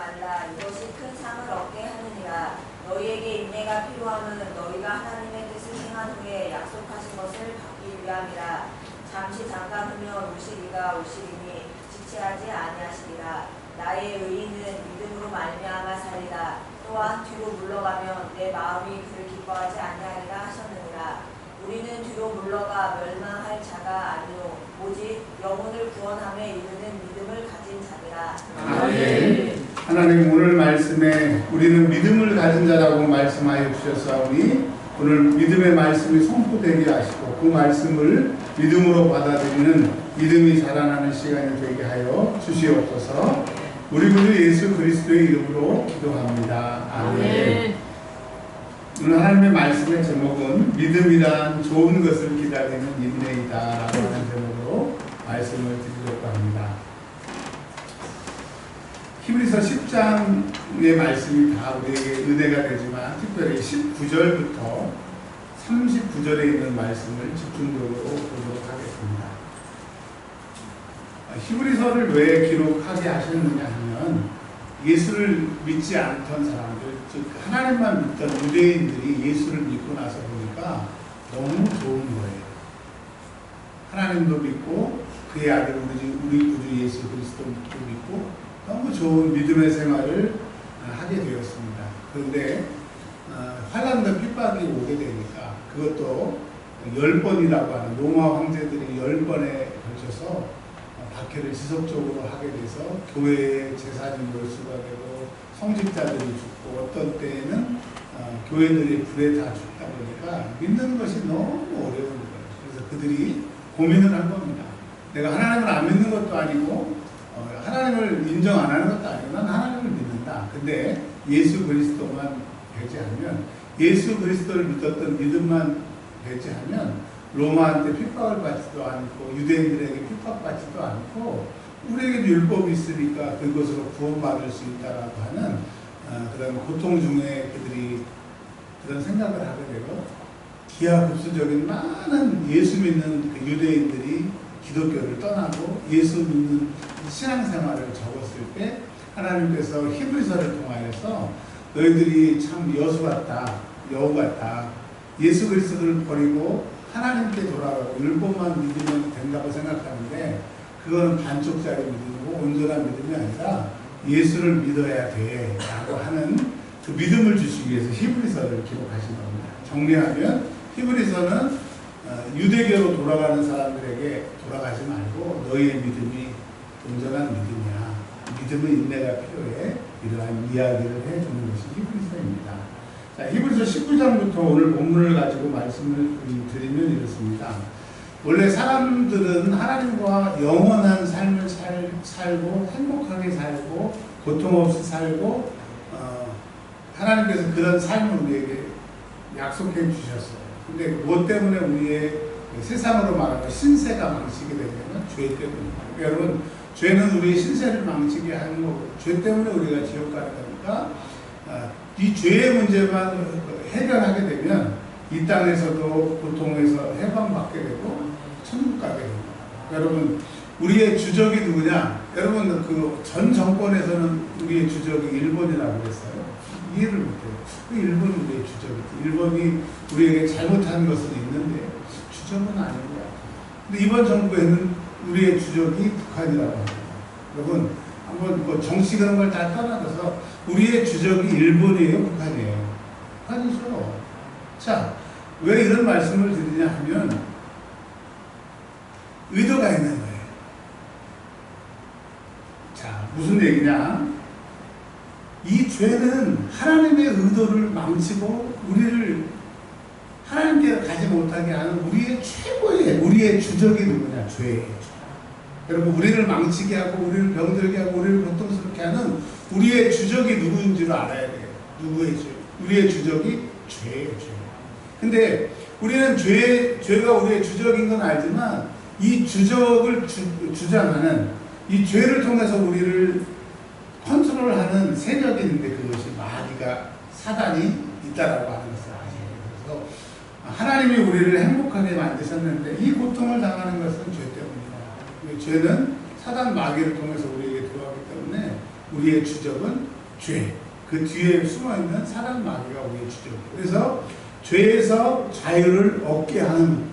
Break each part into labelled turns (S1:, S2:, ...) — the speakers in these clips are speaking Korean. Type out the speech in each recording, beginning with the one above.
S1: 말라. 이것이 큰 상을 얻게 하느니라. 너희에게 인내가 필요함은 너희가 하나님의 뜻을 행한 후에 약속하신 것을 받기 위함이라. 잠시 잠깐 후면 오시리가 오시리니 지체하지 아니하시리라. 나의 의인은 믿음으로 말미암아 살리라. 또한 뒤로 물러가면 내 마음이 그를 기뻐하지 아니하리라 하셨느니라. 우리는 뒤로 물러가 멸망할 자가 아니요 오직 영혼을 구원함에 이르는 믿음을 가진 자니라.
S2: 아멘. 하나님 오늘 말씀에 우리는 믿음을 가진 자라고 말씀하여 주셨사오니 오늘 믿음의 말씀이 선포되게 하시고 그 말씀을 믿음으로 받아들이는 믿음이 자라나는 시간이 되게 하여 주시옵소서. 우리 구주 예수 그리스도의 이름으로 기도합니다. 아멘. 오늘 하나님의 말씀의 제목은 믿음이란 좋은 것을 기다리는 인내이다 라고 하는 제목으로 말씀을 드리려고 합니다. 히브리서 10장의 말씀이 다 우리에게 은혜가 되지만 특별히 19절부터 39절에 있는 말씀을 집중적으로 보도록 하겠습니다. 히브리서를 왜 기록하게 하셨느냐 하면 예수를 믿지 않던 사람들, 즉 하나님만 믿던 유대인들이 예수를 믿고 나서 보니까 너무 좋은 거예요. 하나님도 믿고 그의 아들 우리 구주 예수 그리스도도 믿고 너무 좋은 믿음의 생활을 하게 되었습니다. 그런데 환난과 핍박이 오게 되니까 그것도 10번이라고 하는 로마 황제들이 10번에 걸쳐서 박해를 지속적으로 하게 돼서 교회의 제사장이 몰수가 되고 성직자들이 죽고 어떤 때에는 교회들이 불에 다 죽다 보니까 믿는 것이 너무 어려운 거예요. 그래서 그들이 고민을 한 겁니다. 내가 하나님을 안 믿는 것도 아니고 하나님을 인정 안 하는 것도 아니고 난 하나님을 믿는다. 근데 예수 그리스도만 배제하면 예수 그리스도를 믿었던 믿음만 배제하면 로마한테 핍박을 받지도 않고 유대인들에게 핍박받지도 않고 우리에게도 율법이 있으니까 그것으로 구원받을 수 있다라고 하는 그런 고통 중에 그들이 그런 생각을 하게 되고 기하급수적인 많은 예수 믿는 그 유대인들이 기독교를 떠나고 예수 믿는 신앙생활을 적었을 때 하나님께서 히브리서를 통하여서 너희들이 참 여수 같다, 여우 같다, 예수 그리스도를 버리고 하나님께 돌아가고 율법만 믿으면 된다고 생각하는데 그거는 반쪽짜리 믿음이고 온전한 믿음이 아니라 예수를 믿어야 돼 라고 하는 그 믿음을 주시기 위해서 히브리서를 기록하신 겁니다. 정리하면 히브리서는 유대교로 돌아가는 사람들에게 돌아가지 말고 너희의 믿음이 온전한 믿음이야. 믿음의 인내가 필요해. 이러한 이야기를 해주는 것이 히브리서입니다. 자, 히브리서 19장부터 오늘 본문을 가지고 말씀을 드리면 이렇습니다. 원래 사람들은 하나님과 영원한 삶을 살고 행복하게 살고 고통 없이 살고 하나님께서 그런 삶을 우리에게 약속해 주셨어요. 근데 무엇 때문에 우리의 세상으로 말하면 신세가 망치게 되냐면 죄 때문입니다. 여러분 죄는 우리의 신세를 망치게 하는 거고 죄 때문에 우리가 지옥 가는 거니까 이 죄의 문제만 해결하게 되면 이 땅에서도 고통에서 해방받게 되고 천국 가게 됩니다. 여러분 우리의 주적이 누구냐? 여러분 그 전 정권에서는 우리의 주적이 일본이라고 했어요. 이해를 못해요. 일본이 우리의 주적이지. 일본이 우리에게 잘못한 것은 있는데 주적은 아닌 것 같아요. 근데 이번 정부에는 우리의 주적이 북한이라고 합니다. 여러분 한번 뭐 정치 그런 걸 다 떠나서 우리의 주적이 일본이에요, 북한이에요? 북한이죠. 자, 왜 이런 말씀을 드리냐 하면 의도가 있는 거예요. 자, 무슨 얘기냐? 이 죄는 하나님의 의도를 망치고 우리를 하나님께 가지 못하게 하는 우리의 최고의 우리의 주적이 누구냐? 죄예요. 여러분 우리를 망치게 하고 우리를 병들게 하고 우리를 고통스럽게 하는 우리의 주적이 누구인지를 알아야 돼요. 누구의 죄? 우리의 주적이 죄예요. 죄. 근데 우리는 죄가 우리의 주적인 건 알지만 이 주적을 주장하는 이 죄를 통해서 우리를 컨트롤하는 세력이 있는데 그것이 마귀가 사단이 있다라고 하는 것을 아셔야 돼요. 그래서 하나님이 우리를 행복하게 만드셨는데 이 고통을 당하는 것은 죄 때문이다. 죄는 사단 마귀를 통해서 우리에게 들어가기 때문에 우리의 주적은 죄. 그 뒤에 숨어있는 사단 마귀가 우리의 주적이에요. 그래서 죄에서 자유를 얻게 하는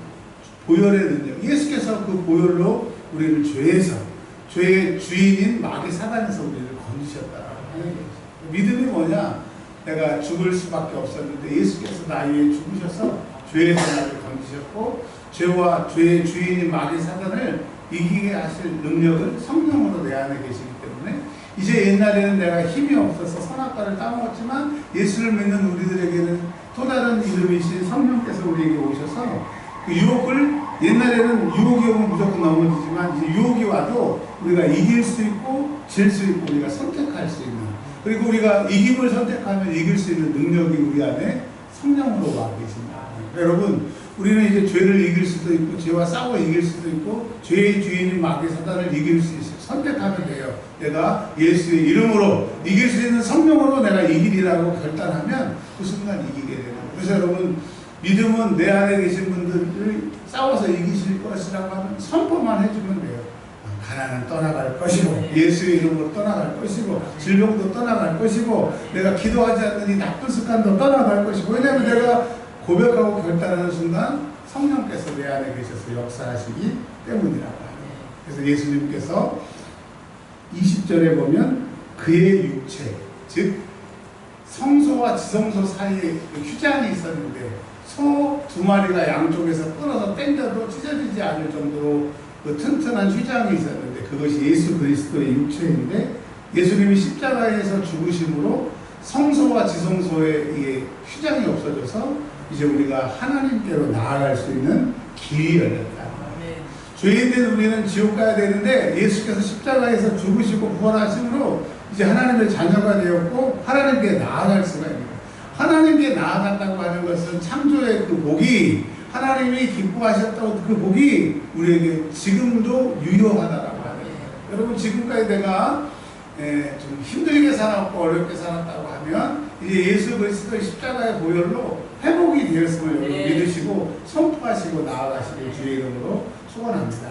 S2: 보혈의 능력. 예수께서 그 보혈로 우리를 죄의 주인인 마귀 사단에서 우리를 건지셨다라고 하는 거죠. 믿음이 뭐냐? 내가 죽을 수밖에 없었는데 예수께서 나 위해 죽으셔서 죄에서 나를 건지셨고 죄와 죄의 주인인 마귀 사단을 이기게 하실 능력을 성령으로 내 안에 계시기 때문에 이제 옛날에는 내가 힘이 없어서 선악과를 따먹었지만 예수를 믿는 우리들에게는 또 다른 이름이신 성령께서 우리에게 오셔서 그 유혹을 옛날에는 유혹이 오면 무조건 넘어지지만 이제 유혹이 와도 우리가 이길 수 있고 질 수 있고 우리가 선택할 수 있는 그리고 우리가 이김을 선택하면 이길 수 있는 능력이 우리 안에 성령으로 와 계십니다. 여러분 우리는 이제 죄를 이길 수도 있고 죄와 싸워 이길 수도 있고 죄의 주인인 마귀 사단을 이길 수 있어요. 선택하면 돼요. 내가 예수의 이름으로 이길 수 있는 성령으로 내가 이기리라고 결단하면 그 순간 이기게 되는 거예요. 그래서 여러분 믿음은 내 안에 계신 분들을 싸워서 이기실 것이라고 하면 선포만 해주면 돼요. 가난은 떠나갈 것이고 예수의 이름으로 떠나갈 것이고 질병도 떠나갈 것이고 내가 기도하지 않는 이 나쁜 습관도 떠나갈 것이고 왜냐하면 내가 고백하고 결단하는 순간 성령께서 내 안에 계셔서 역사하시기 때문이라고 합니다. 그래서 예수님께서 20절에 보면 그의 육체 즉 성소와 지성소 사이에 휴장이 있었는데 소 두 마리가 양쪽에서 끊어서 당겨도 찢어지지 않을 정도로 그 튼튼한 휴장이 있었는데 그것이 예수 그리스도의 육체인데 예수님이 십자가에서 죽으심으로 성소와 지성소에 이게 휴장이 없어져서 이제 우리가 하나님께로 나아갈 수 있는 길이 열렸다. 죄인된 우리는 지옥 가야 되는데 예수께서 십자가에서 죽으시고 부활하심으로 이제 하나님의 자녀가 되었고 하나님께 나아갈 수가 있는 거예요. 하나님께 나아간다고 하는 것은 창조의 그 복이 하나님이 기뻐하셨다고 그 복이 우리에게 지금도 유효하다라고 하는 거예요. 여러분 지금까지 내가 좀 힘들게 살았고 어렵게 살았다고 하면 이제 예수 그리스도의 십자가의 보혈로 회복이 되었음을 여러분 믿으시고 선포하시고 나아가시길 주의 이름으로 소원합니다.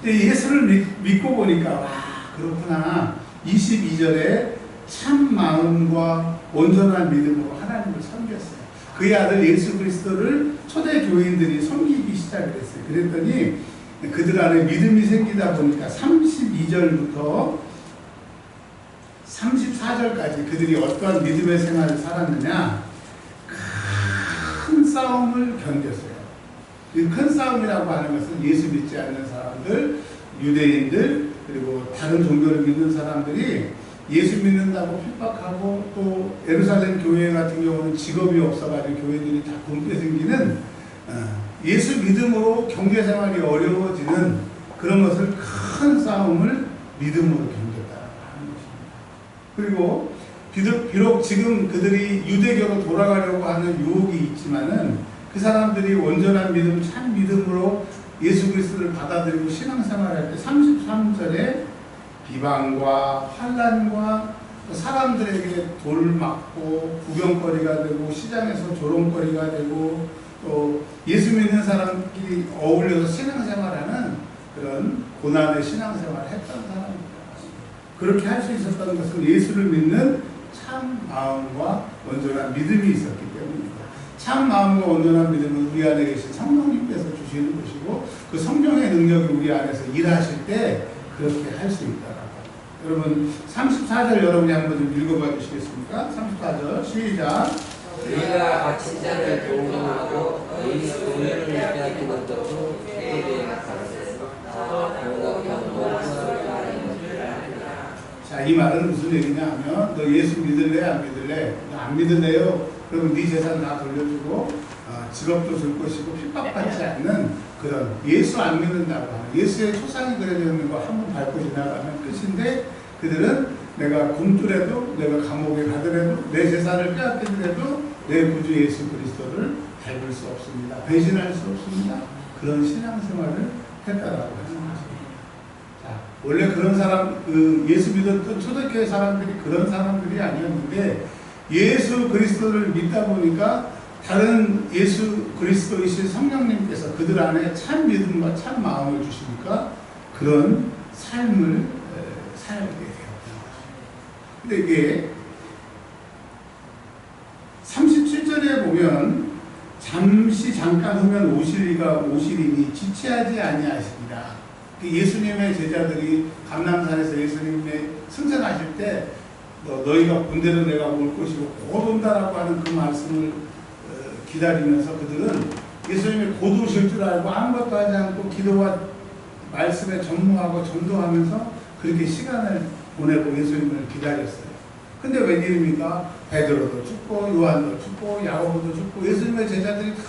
S2: 예수를 믿고 보니까 와 그렇구나. 22절에 참 마음과 온전한 믿음으로 하나님을 섬겼어요. 그의 아들 예수 그리스도를 초대 교인들이 섬기기 시작했어요. 그랬더니 그들 안에 믿음이 생기다 보니까 32절부터 34절까지 그들이 어떠한 믿음의 생활을 살았느냐 큰 싸움을 견뎠어요. 그 큰 싸움이라고 하는 것은 예수 믿지 않는 사람들, 유대인들 그리고 다른 종교를 믿는 사람들이 예수 믿는다고 핍박하고 또 예루살렘 교회 같은 경우는 직업이 없어가지고 교회들이 다 굶게 생기는 예수 믿음으로 경제생활이 어려워지는 그런 것을 큰 싸움을 믿음으로 견뎠다고 하는 것입니다. 그리고 비록 지금 그들이 유대교로 돌아가려고 하는 유혹이 있지만은 그 사람들이 온전한 믿음, 참 믿음으로 예수 그리스도를 받아들이고 신앙생활할 때 33절에 비방과 환난과 사람들에게 돌 맞고 구경거리가 되고 시장에서 조롱거리가 되고 또 예수 믿는 사람끼리 어울려서 신앙생활하는 그런 고난의 신앙생활을 했던 사람입니다. 그렇게 할 수 있었던 것은 예수를 믿는 참 마음과 온전한 믿음이 있었기 때문입니다. 참 마음과 온전한 믿음은 우리 안에 계신 성령님께서 주시는 것이고 그 성령의 능력이 우리 안에서 일하실 때 그렇게 할 수 있다라고. 여러분 34절 여러분이 한번 좀 읽어봐 주시겠습니까? 34절 시작.
S3: 너희가 갇힌 자를 도우고 너희 돈을 빼앗긴 것도
S2: 자, 이 말은 무슨 얘기냐 하면 너 예수 믿을래 안 믿을래? 안 믿을래요? 그러면 네 재산 다 돌려주고 직업도 줄 것이고 핍박받지 않는 그런 예수 안 믿는다고 하는 예수의 초상이 그려져 있는 거 한 번 밟고 지나가면 끝인데 그들은 내가 굶주려도 내가 감옥에 가더라도 내 재산을 빼앗기더라도 내 구주 예수 그리스도를 밟을 수 없습니다. 배신할 수 없습니다. 그런 신앙생활을 했다라고 하는 것입니다. 자, 원래 그런 사람 예수 믿었던 초대교회 사람들이 그런 사람들이 아니었는데 예수 그리스도를 믿다 보니까 다른 예수 그리스도이신 성령님께서 그들 안에 참 믿음과 참 마음을 주시니까 그런 삶을 살게 되었던 것입니다. 근데 이게 37절에 보면 잠깐 후면 오시리니 지체하지 아니하시리라. 예수님의 제자들이 감람산에서 예수님의 승천하실 때 너희가 본대로 내가 올 것이고 곧 온다라고 하는 그 말씀을 기다리면서 그들은 예수님이 곧 오실 줄 알고 아무것도 하지 않고 기도와 말씀에 전무하고 전도하면서 그렇게 시간을 보내고 예수님을 기다렸어요. 근데 웬일입니까? 베드로도 죽고 요한도 죽고 야고보도 죽고 예수님의 제자들이 다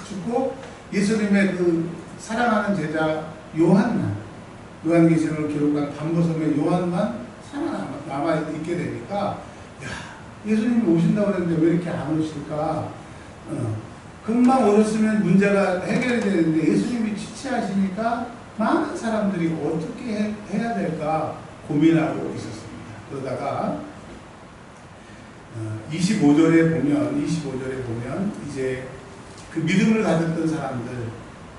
S2: 죽고 예수님의 그 사랑하는 제자 요한계시록을 기록한 반보섬의 요한만 살아남아 있게 되니까 야, 예수님이 오신다고 그랬는데 왜 이렇게 안 오실까? 금방 오셨으면 문제가 해결이 되는데 예수님이 지체하시니까 많은 사람들이 어떻게 해야 될까 고민하고 있었습니다. 그러다가 25절에 보면 이제 그 믿음을 가졌던 사람들,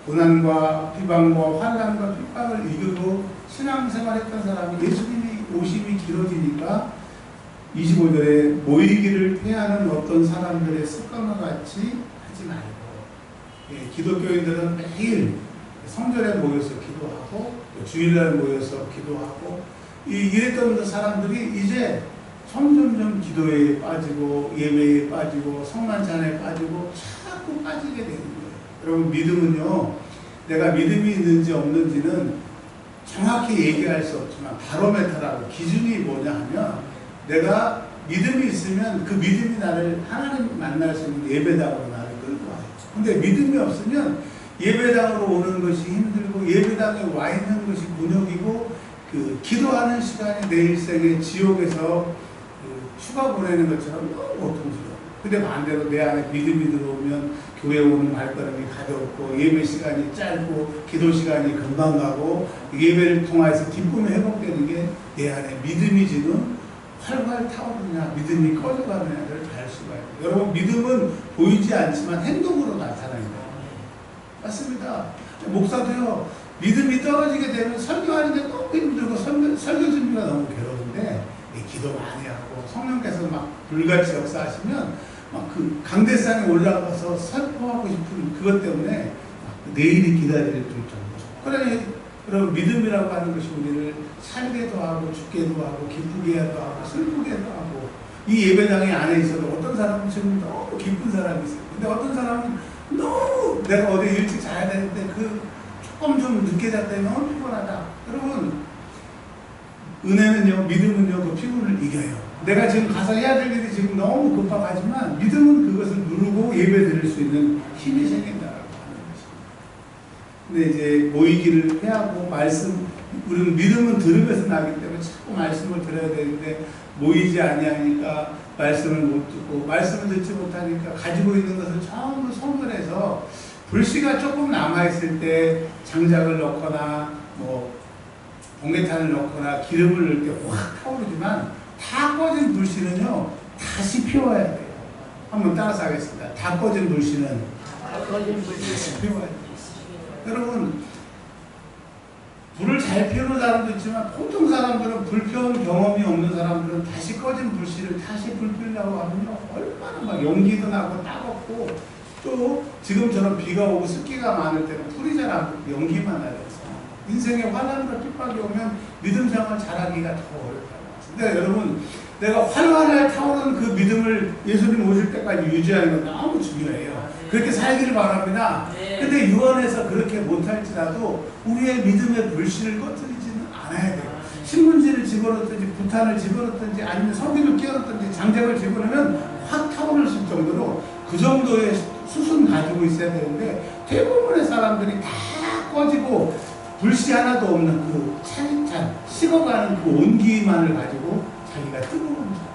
S2: 고난과 비방과 환난과 핍박을 이기고 신앙생활했던 사람이 예수님이 오심이 길어지니까 25절에 모이기를 피하는 어떤 사람들의 습관과 같이 하지 말고, 기독교인들은 매일 성전에 모여서 기도하고 주일날 모여서 기도하고 이랬던 사람들이 이제 점점점 기도에 빠지고 예배에 빠지고 성만찬에 빠지고 자꾸 빠지게 되는 거예요. 여러분, 믿음은요, 내가 믿음이 있는지 없는지는 정확히 얘기할 수 없지만 바로메터라고 기준이 뭐냐 하면 내가 믿음이 있으면 그 믿음이 나를 하나님 만날 수 있는 예배당으로 나를 끌고 와요. 근데 믿음이 없으면 예배당으로 오는 것이 힘들고 예배당에 와 있는 것이 곤욕이고 그 기도하는 시간이 내 일생에 지옥에서 휴가 보내는 것처럼 너무 고통스러워. 근데 반대로 내 안에 믿음이 들어오면 교회 오는 발걸음이 가볍고 예배 시간이 짧고 기도 시간이 금방 가고 예배를 통해서 기쁨이 회복되는 게 내 안에 믿음이 지금 활활 타오르냐 믿음이 꺼져가느냐를 알 수가 있어요. 여러분, 믿음은 보이지 않지만 행동으로 나타납니다. 맞습니다. 목사도요, 믿음이 떨어지게 되면 설교하는데 너무 힘들고 설교 준비가 너무 괴로운데 기도 많이 하고 성령께서 막 불같이 역사하시면 막 그 강대상에 올라가서 선포하고 싶은 그것 때문에 내일이 기다릴 정도. 그러니 여러분, 믿음이라고 하는 것이 우리를 살게도 하고 죽게도 하고 기쁘게도 하고 슬프게도 하고 이 예배당에 안에 있어도 어떤 사람은 지금 너무 기쁜 사람이 있어요. 근데 어떤 사람은 너무 내가 어디 일찍 자야 되는데 그 조금 좀 늦게 잤더니 너무 피곤하다. 여러분, 은혜는요, 믿음은요, 그 피곤을 이겨요. 내가 지금 가서 해야 될 일이 지금 너무 급박하지만 믿음은 그것을 누르고 예배 드릴 수 있는 힘이 생긴다라고 하는 것입니다. 근데 이제 모이기를 피하고 우리는 믿음은 들으면서 나기 때문에 자꾸 말씀을 들어야 되는데 모이지 아니하니까 말씀을 못 듣고 말씀을 듣지 못하니까 가지고 있는 것을 전부 소멸해서 불씨가 조금 남아있을 때 장작을 넣거나 번개탄을 넣거나 기름을 넣을 때 확 타오르지만 다 꺼진 불씨는요 다시 피워야 돼요. 한번 따라서 하겠습니다. 다 꺼진 불씨는 다시 피워야 돼요. 여러분, 불을 잘 피우는 사람도 있지만 보통 사람들은 불 피운 경험이 없는 사람들은 다시 꺼진 불씨를 다시 불 피우려고 하면요 얼마나 막 연기도 나고 따갑고 또 지금처럼 비가 오고 습기가 많을 때는 불이 잘 안 붙고 연기만 나요. 인생에 환난과 핍박이 오면 믿음 생활 잘하기가 더 어렵다고. 근데 여러분, 내가 활활 타오르는 그 믿음을 예수님 오실 때까지 유지하는 건 너무 중요해요. 그렇게 살기를 바랍니다. 근데 유언에서 그렇게 못할지라도 우리의 믿음의 불씨를 꺼뜨리지는 않아야 돼요. 신문지를 집어넣든지 부탄을 집어넣든지 아니면 석유를 끼얹든지 장작을 집어넣으면 확 타오를 정도로 그 정도의 수순 가지고 있어야 되는데 대부분의 사람들이 다 꺼지고 불씨 하나도 없는 그 차례찬 식어가는 그 온기만을 가지고 자기가 뜨거운 사람.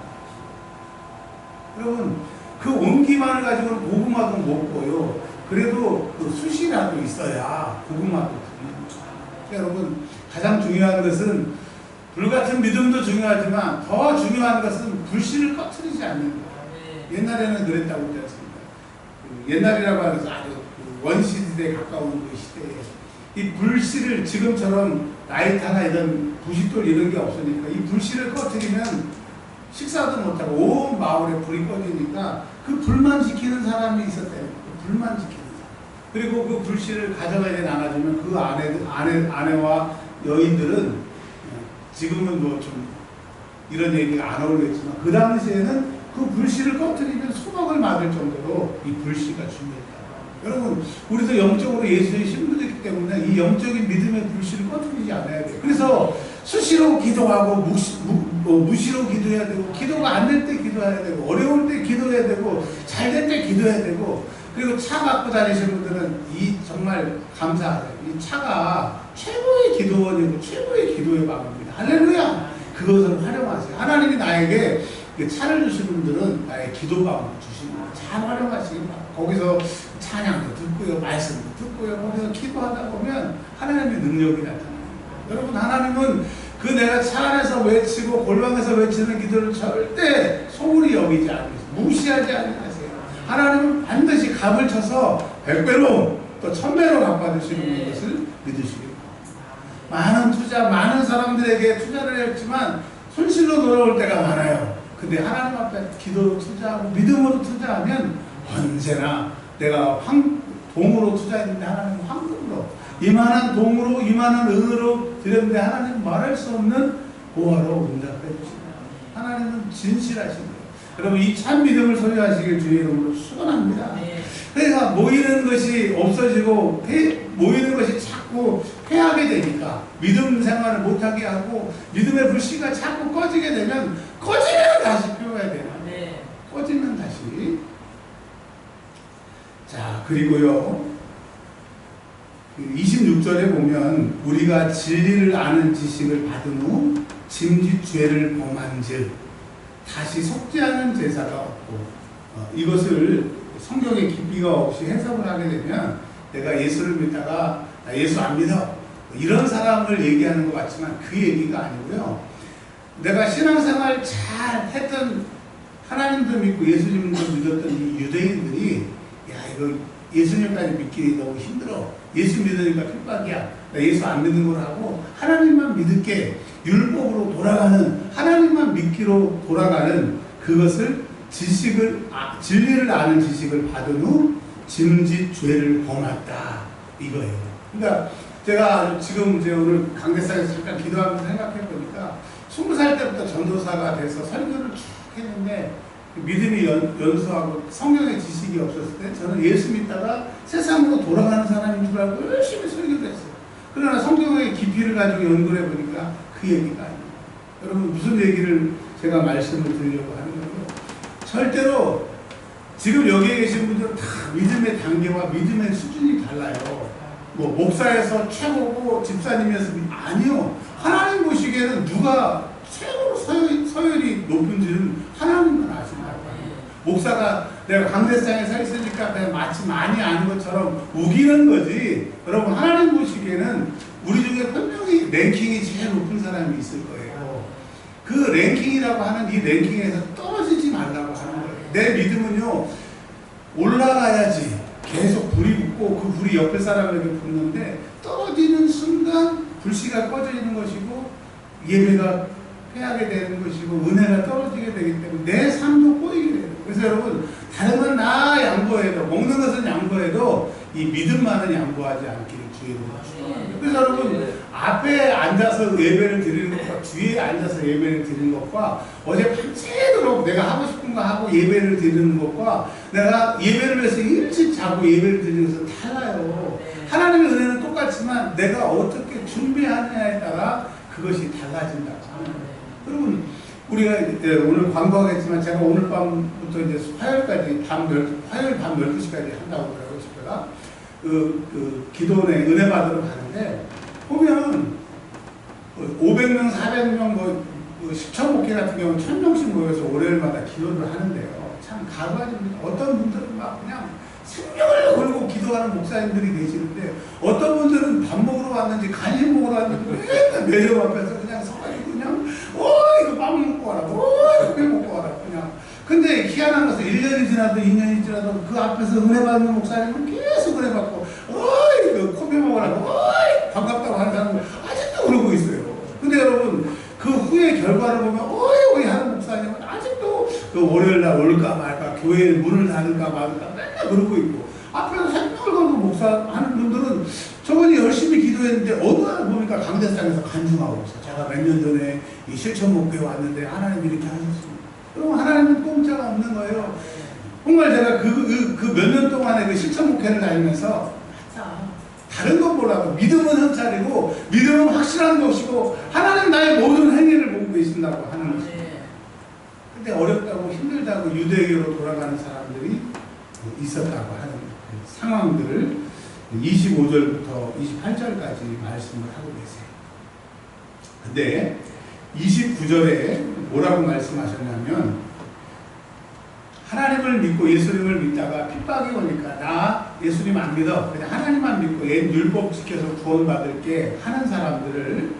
S2: 여러분, 그 온기만을 가지고는 고구마도 먹고요. 그래도 그 숯이라도 있어야 고구마도 드립니다. 여러분, 가장 중요한 것은 불같은 믿음도 중요하지만 더 중요한 것은 불씨를 꺼트리지 않는 거예요. 옛날에는 그랬다고 그러지 않습니까? 옛날이라고 하는 것은 아주 원시시대에 가까운 그 시대에 이 불씨를 지금처럼 라이터나 이런 부싯돌 이런 게 없으니까 이 불씨를 꺼트리면 식사도 못하고 온 마을에 불이 꺼지니까 그 불만 지키는 사람이 있었대요. 그 불만 지키는 사람. 그리고 그 불씨를 가져가야 나눠주면 그 아내와 여인들은 지금은 뭐 좀 이런 얘기가 안 어울렸지만 그 당시에는 그 불씨를 꺼뜨리면 소박을 맞을 정도로 이 불씨가 중요했다. 여러분, 우리도 영적으로 예수의 신분이기 때문에 이 영적인 믿음의 불씨를 꺼뜨리지 않아야 돼요. 그래서 수시로 기도하고 무시로 기도해야 되고, 기도가 안 될 때 기도해야 되고, 어려울 때 기도해야 되고, 잘 될 때 기도해야 되고, 그리고 차 갖고 다니시는 분들은 이 정말 감사하세요. 이 차가 최고의 기도원이고 최고의 기도의 방법입니다. 할렐루야! 그것을 활용하세요. 하나님이 나에게 차를 주시는 분들은 나의 기도방을 주시는 거예요. 잘 활용하시기 바랍니다. 거기서 찬양도 듣고요, 말씀도 듣고요, 거기서 기도하다 보면 하나님의 능력이 나타나요. 여러분, 하나님은 그 내가 차 안에서 외치고 골방에서 외치는 기도를 절대 소홀히 여기지 않으세요. 무시하지 않으세요. 하나님은 반드시 값을 쳐서 100배로 또 1000배로 갚아주시는 것을 믿으시기 바랍니다. 많은 투자, 많은 사람들에게 투자를 했지만 손실로 돌아올 때가 많아요. 근데 하나님 앞에 기도로 투자하고 믿음으로 투자하면 언제나 내가 동으로 투자했는데 하나님 황금으로, 이만한 동으로 이만한 은으로 드렸는데 하나님 말할 수 없는 보화로 응답해 주십니다. 하나님은 진실하신 거예요. 여러분, 이 참 믿음을 소유하시길 주의 이름으로 축원합니다. 그러니까 모이는 것이 없어지고 모이는 것이 자꾸 패하게 되니까 믿음 생활을 못하게 하고 믿음의 불씨가 자꾸 꺼지게 되면 꺼지면 다시 피워야 돼요. 꺼지면 다시. 자, 그리고요 26절에 보면 우리가 진리를 아는 지식을 받은 후 짐짓 죄를 범한즉 다시 속죄하는 제사가 없고, 이것을 성경에 깊이가 없이 해석을 하게 되면 내가 예수를 믿다가 예수 안 믿어 이런 사람을 얘기하는 것 같지만 그 얘기가 아니고요. 내가 신앙생활 잘 했던, 하나님도 믿고 예수님도 믿었던 이 유대인들이 야, 이거 예수님까지 믿기 너무 힘들어, 예수 믿으니까 핍박이야, 나 예수 안 믿는 걸 하고 하나님만 믿을게, 율법으로 돌아가는, 하나님만 믿기로 돌아가는 그것을 진리를 아는 지식을 받은 후 짐짓 죄를 범했다, 이거예요. 그러니까 제가 지금 이제 오늘 강대상에서 잠깐 기도하면서 생각해 보니까 20살 때부터 전도사가 돼서 설교를 쭉 했는데 믿음이 연수하고 성경의 지식이 없었을 때 저는 예수 믿다가 세상으로 돌아가는 사람인 줄 알고 열심히 설교를 했어요. 그러나 성경의 깊이를 가지고 연구를 해보니까 그 얘기가 아니에요. 여러분, 무슨 얘기를 제가 말씀을 드리려고 하는 거예요? 절대로 지금 여기에 계신 분들은 다 믿음의 단계와 믿음의 수준이 달라요. 뭐 목사에서 최고고 집사님에서 아니요. 하나님 보시기에는 누가 최고로 서열이 높은지는 하나님만 아신다고 하는. 목사가 내가 강대상에 서 있으니까 그냥 마치 많이 아는 것처럼 우기는 거지. 여러분, 하나님 보시기에는 우리 중에 분명히 랭킹이 제일 높은 사람이 있을 거예요. 그 랭킹이라고 하는 이 랭킹에서 떨어지지 말라고 하는 거예요. 내 믿음은요, 올라가야지 계속 불이 붙고 그 불이 옆에 사람에게 붙는데 떨어지는 순간 불씨가 꺼지는 것이고 예배가 패하게 되는 것이고 은혜가 떨어지게 되기 때문에 내 삶도 꼬이게 돼요. 그래서 여러분, 다른 건 다 양보해도, 먹는 것은 양보해도 이 믿음만은 양보하지 않기를 주의 부탁드립니다. 그래서 여러분, 앞에 앉아서 예배를 드리는 것과 뒤에 앉아서 예배를 드리는 것과 어제 밤새도록 내가 하고 싶은 거 하고 예배를 드리는 것과 내가 예배를 위해서 일찍 자고 예배를 드리는 것은 달라요. 하나님의 은혜는 똑같지만 내가 어떻게 준비하느냐에 따라 그것이 달라진다고 하는 거예요. 여러분, 우리가 오늘 광고하겠지만 제가 오늘 밤부터 이제 화요일 밤 12시까지 한다고 그러고 집회가 그 기도원에 은혜 받으러 가는데 보면 500명, 400명, 뭐 10천 목회 같은 경우는 1000명씩 모여서 월요일마다 기도를 하는데요. 참 가관입니다. 어떤 분들은 막 그냥 생명을 걸고 기도하는 목사님들이 계시는데 어떤 분들은 밥 먹으러 왔는지 간식 먹으러 왔는지 맨날 매점 앞에서 그냥 서가지고 그냥 이거 빵 먹고 와라, 이거 먹고 와라 그냥. 근데 희한한 것은 1년이 지나도 2년이 지나도 그 앞에서 은혜 받는 목사님은 계속 은혜 받고 이거 커피 먹으라고 반갑다고 하는 사람은 아직도 그러고 있어요. 근데 여러분, 그 후의 결과를 보면 하는 목사님은 그 월요일날 올까 말까, 교회 문을 닫을까 말까 맨날 그러고 있고, 앞에서 생명을 걸고 목사하는 분들은 저번에 열심히 기도했는데 어느 날 보니까 강대상에서 간증하고 있어. 제가 몇 년 전에 이 실천 목표에 왔는데 하나님이 이렇게 하셨습니다. 그럼 하나님은 공짜가 없는 거예요. 정말 제가 그 몇 년 동안에 그 실천 목회를 다니면서 다른 건 몰라도 믿음은 현찰이고 믿음은 확실한 것이고 하나님 나의 모든 행위를 보고 계신다고 하는 것입니다. 근데 어렵다고 힘들다고 유대교로 돌아가는 사람들이 있었다고 하는 그 상황들을 25절부터 28절까지 말씀을 하고 계세요. 근데 29절에 뭐라고 말씀하셨냐면, 하나님을 믿고 예수님을 믿다가 핍박이 오니까 나 예수님 안 믿어, 그냥 하나님만 믿고 옛 율법 지켜서 구원받을게 하는 사람들을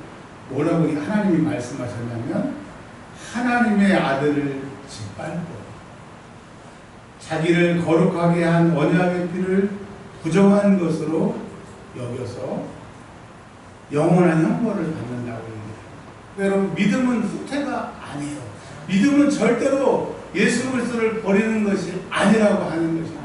S2: 뭐라고 하나님이 말씀하셨냐면, 하나님의 아들을 짓밟고 자기를 거룩하게 한 언약의 피를 부정한 것으로 여겨서 영원한 형벌을 받는다고 얘기해요. 여러분, 믿음은 후퇴가 아니에요. 믿음은 절대로 예수 그리스도를 버리는 것이 아니라고 하는 것입니다.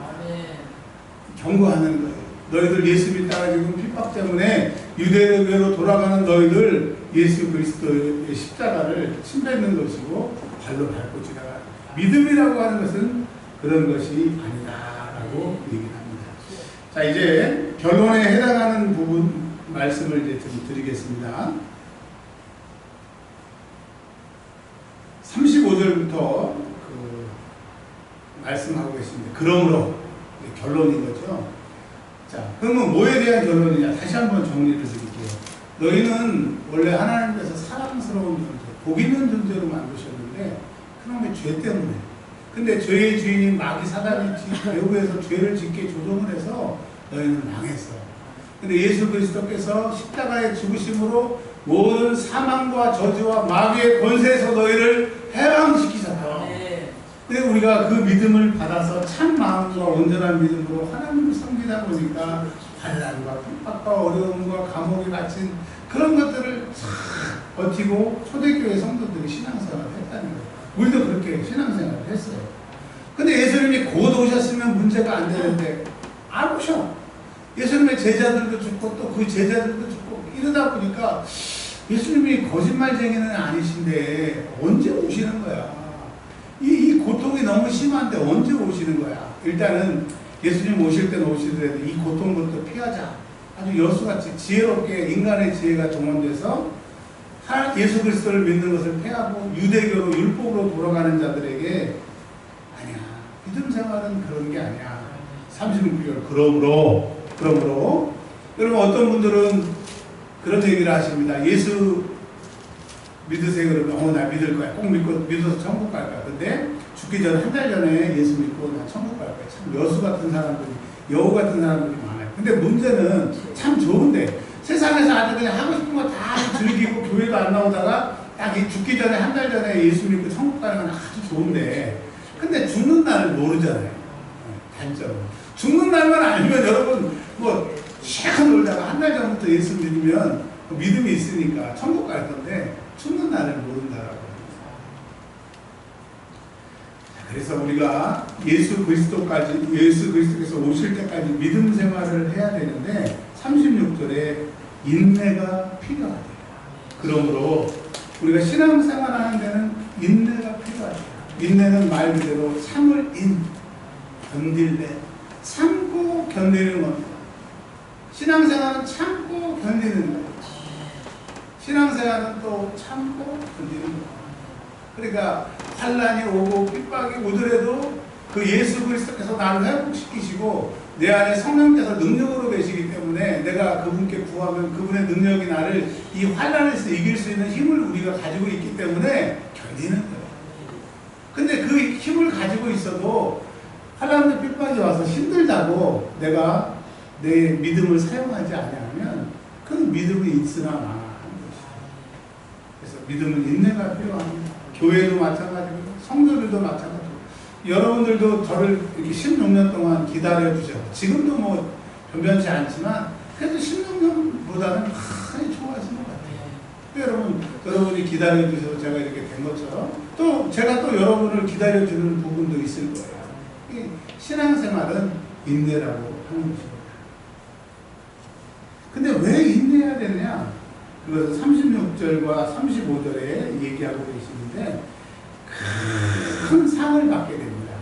S2: 경고하는 거예요. 너희들 예수 믿다가 지금 핍박 때문에 유대교로 돌아가는 너희들 예수 그리스도의 십자가를 침뱉는 것이고 발로 밟고 지나가. 믿음이라고 하는 것은 그런 것이 아니다라고 얘기를 합니다. 자, 이제 결론에 해당하는 부분 말씀을 이제 좀 드리겠습니다. 35절부터 말씀하고 계십니다. 그러므로 결론인 거죠. 자, 그러면 뭐에 대한 결론이냐? 다시 한번 정리를 드릴게요. 너희는 원래 하나님께서 사랑스러운 존재, 복 있는 존재로 만드셨는데 그놈의 죄 때문에. 근데 죄의 주인인 마귀 사단이 배후에서 죄를 짓게 조종을 해서 너희는 망했어. 근데 예수 그리스도께서 십자가의 죽으심으로 모든 사망과 저주와 마귀의 권세에서 너희를 해방시키셨다. 근데 우리가 그 믿음을 받아서 참 마음과 온전한 믿음으로 하나님을 섬기다 보니까 환난과 핍박과 어려움과 감옥에 갇힌 그런 것들을 버티고 초대교회 성도들이 신앙생활을 했다는 거예요. 우리도 그렇게 신앙생활을 했어요. 근데 예수님이 곧 오셨으면 문제가 안 되는데 안 오셔. 예수님의 제자들도 죽고 또 그 제자들도 죽고 이러다 보니까 예수님이 거짓말쟁이는 아니신데 언제 오시는 거야. 이 고통이 너무 심한데 언제 오시는 거야. 일단은 예수님 오실 때는 오시더라도 이 고통부터 피하자. 아주 여수같이 지혜롭게 인간의 지혜가 동원돼서 예수 그리스도를 믿는 것을 패하고 유대교로 율법으로 돌아가는 자들에게 아니야. 믿음 생활은 그런 게 아니야. 36절 그러므로 여러분 어떤 분들은 그런 얘기를 하십니다. 예수 믿으세요 그러면 나 믿을 거야. 꼭 믿어서 천국 갈 거야. 근데 죽기 전에 한 달 전에 예수 믿고 나 천국 갈 거야. 참 여수 같은 사람들이 여우 같은 사람들이 많아요. 근데 문제는 참 좋은데 세상에서 아주 그냥 하고 싶은 거 다 즐기고 교회도 안 나오다가 딱 죽기 전에 한 달 전에 예수 믿고 천국 가는 건 아주 좋은데 근데 죽는 날을 모르잖아요. 단점은 죽는 날만 알면 여러분 시작한 놀다가 한 달 전부터 예수 믿으면 믿음이 있으니까 천국 갈 건데 죽는 날을 모른다라고. 그래서 우리가 예수 그리스도께서 오실 때까지 믿음 생활을 해야 되는데 36절에 인내가 필요하대요. 그러므로 우리가 신앙생활 하는 데는 인내가 필요하대요. 인내는 말 그대로 참을 견딜래, 참고 견디는 겁니다. 신앙생활은 참고 견디는 거예요. 신앙생활은 또 참고 견디는 거예요. 그러니까 환난이 오고 핍박이 오더라도 그 예수 그리스도께서 나를 회복시키시고 내 안에 성령께서 능력으로 계시기 때문에 내가 그분께 구하면 그분의 능력이 나를 이 환난에서 이길 수 있는 힘을 우리가 가지고 있기 때문에 견디는 거예요. 근데 그 힘을 가지고 있어도 환난과 핍박이 와서 힘들다고 내가 내 믿음을 사용하지 않으면 그 믿음이 있으나 마나 하는 것이죠. 그래서 믿음은 인내가 필요합니다. 교회도 마찬가지고 성도들도 마찬가지고 여러분들도 저를 이렇게 16년 동안 기다려주셔서 지금도 변변치 않지만 그래도 16년보다는 많이 좋아하시는 것 같아요. 여러분이 기다려주셔서 제가 이렇게 된 것처럼 또 또 제가 또 여러분을 기다려주는 부분도 있을 거예요. 이 신앙생활은 인내라고 하는 것입니다. 근데 왜 인내해야 되느냐? 그것은 36절과 35절에 얘기하고 계시는데 큰 상을 받게 됩니다.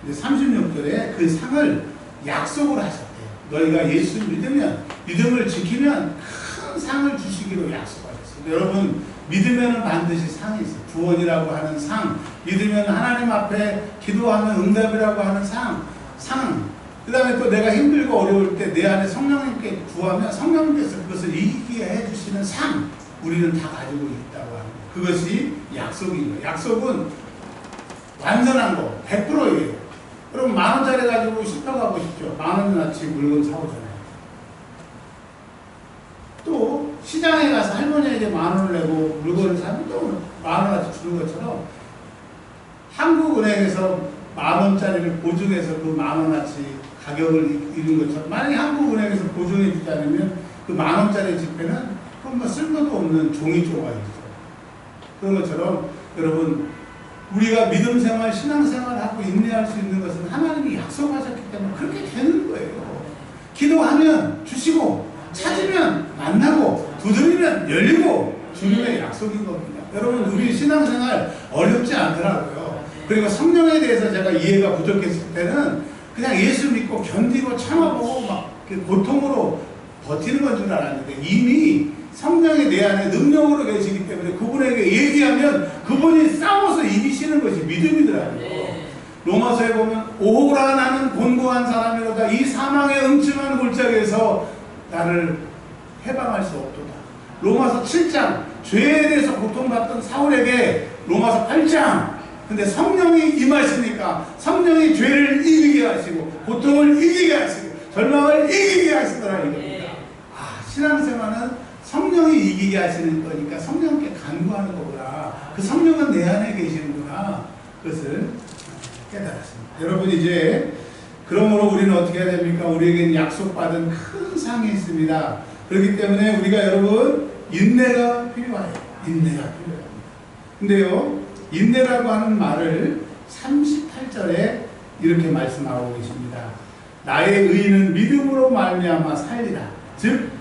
S2: 근데 36절에 그 상을 약속을 하셨대요. 너희가 예수 믿음을 지키면 큰 상을 주시기로 약속하셨어요. 여러분, 믿으면 반드시 상이 있어요. 구원이라고 하는 상, 믿으면 하나님 앞에 기도하면 응답이라고 하는 상. 그 다음에 또 내가 힘들고 어려울 때 내 안에 성령님께 구하면 성령님께서 그것을 이기게 해주시는 상, 우리는 다 가지고 있다고 합니다. 그것이 약속인 거예요. 약속은 완전한 거, 100%예요. 그럼 10,000원짜리 가지고 슈퍼 가고 싶죠. 10,000원어치 물건 사오잖아요. 또 시장에 가서 할머니에게 10,000원을 내고 물건을 사면 또 10,000원어치 주는 것처럼 한국은행에서 10,000원짜리를 보증해서 그 10,000원어치 가격을 이룬 것처럼, 만약에 한국은행에서 보증해 주지 않으면 그 10,000원짜리 지폐는 그건 뭐 쓸모도 없는 종이 조각이죠. 그런 것처럼 여러분, 우리가 믿음 생활, 신앙 생활하고 인내할 수 있는 것은 하나님이 약속하셨기 때문에 그렇게 되는 거예요. 기도하면 주시고, 찾으면 만나고, 두드리면 열리고, 주님의 약속인 겁니다. 여러분, 우리 신앙 생활 어렵지 않더라고요. 그리고 성령에 대해서 제가 이해가 부족했을 때는 그냥 예수 믿고 견디고 참아보고 막 고통으로 버티는 건 줄 알았는데, 이미 성령이 내 안에 능력으로 계시기 때문에 그분에게 얘기하면 그분이 싸워서 이기시는 것이 믿음이더라고요. 로마서에 보면 오호라 나는 곤고한 사람이로다 이 사망의 음침한 골짜기에서 나를 해방할 수 없도다. 로마서 7장 죄에 대해서 고통받던 사울에게 로마서 8장, 근데 성령이 임하시니까 성령이 죄를 이기게 하시고 고통을 이기게 하시고 절망을 이기게 하시더라 이겁니다. 신앙생활은 성령이 이기게 하시는 거니까 성령께 간구하는 거구나. 그 성령은 내 안에 계시는구나. 그것을 깨달았습니다. 여러분, 이제 그러므로 우리는 어떻게 해야 됩니까? 우리에게는 약속받은 큰 상이 있습니다. 그렇기 때문에 우리가 여러분 인내가 필요해요. 인내가 필요합니다. 근데요, 인내라고 하는 말을 38절에 이렇게 말씀하고 계십니다. 나의 의인은 믿음으로 말미암아 살리라. 즉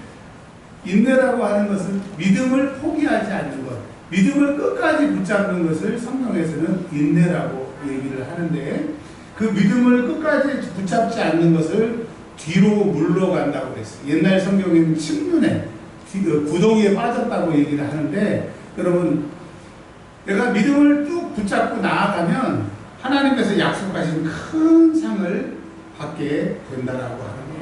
S2: 인내라고 하는 것은 믿음을 포기하지 않는 것, 믿음을 끝까지 붙잡는 것을 성경에서는 인내라고 얘기를 하는데, 그 믿음을 끝까지 붙잡지 않는 것을 뒤로 물러간다고 그랬어요. 옛날 성경에는 침륜에 구덩이에 빠졌다고 얘기를 하는데, 여러분, 내가 믿음을 쭉 붙잡고 나아가면 하나님께서 약속하신 큰 상을 받게 된다라고 하는 겁니다.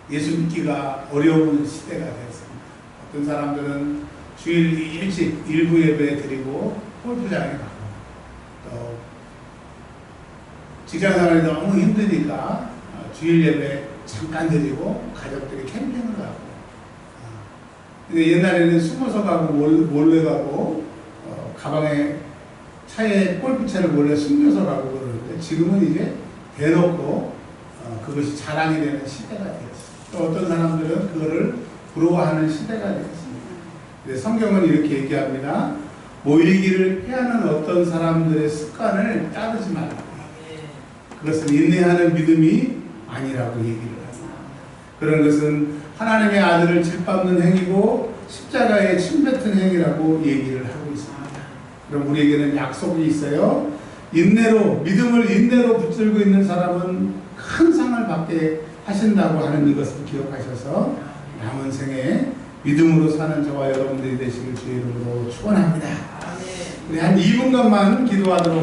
S2: 예수 믿기가 어려운 시대가 되었습니다. 어떤 사람들은 주일 일찍 일부 예배 드리고 골프장에 가고, 또 직장 생활이 너무 힘드니까 주일 예배 잠깐 드리고 가족들이 캠핑을 가고, 옛날에는 숨어서 가고 몰래 가고 가방에 차에 골프채를 몰래 숨겨서 가고 그러는데, 지금은 이제 대놓고 그것이 자랑이 되는 시대가 되었습니다. 또 어떤 사람들은 그거를 부러워하는 시대가 되었습니다. 성경은 이렇게 얘기합니다. 모이기를 피하는 어떤 사람들의 습관을 따르지 말라고. 그것은 인내하는 믿음이 아니라고 얘기를 합니다. 그런 것은 하나님의 아들을 짓밟는 행위고 십자가에 침뱉은 행위라고 얘기를 하고 있습니다. 그럼 우리에게는 약속이 있어요. 믿음을 인내로 붙들고 있는 사람은 큰 상을 받게 하신다고 하는 이것을 기억하셔서 남은 생에 믿음으로 사는 저와 여러분들이 되시길 주의 이름으로 축원합니다. 우리 한 2분간만 기도하도록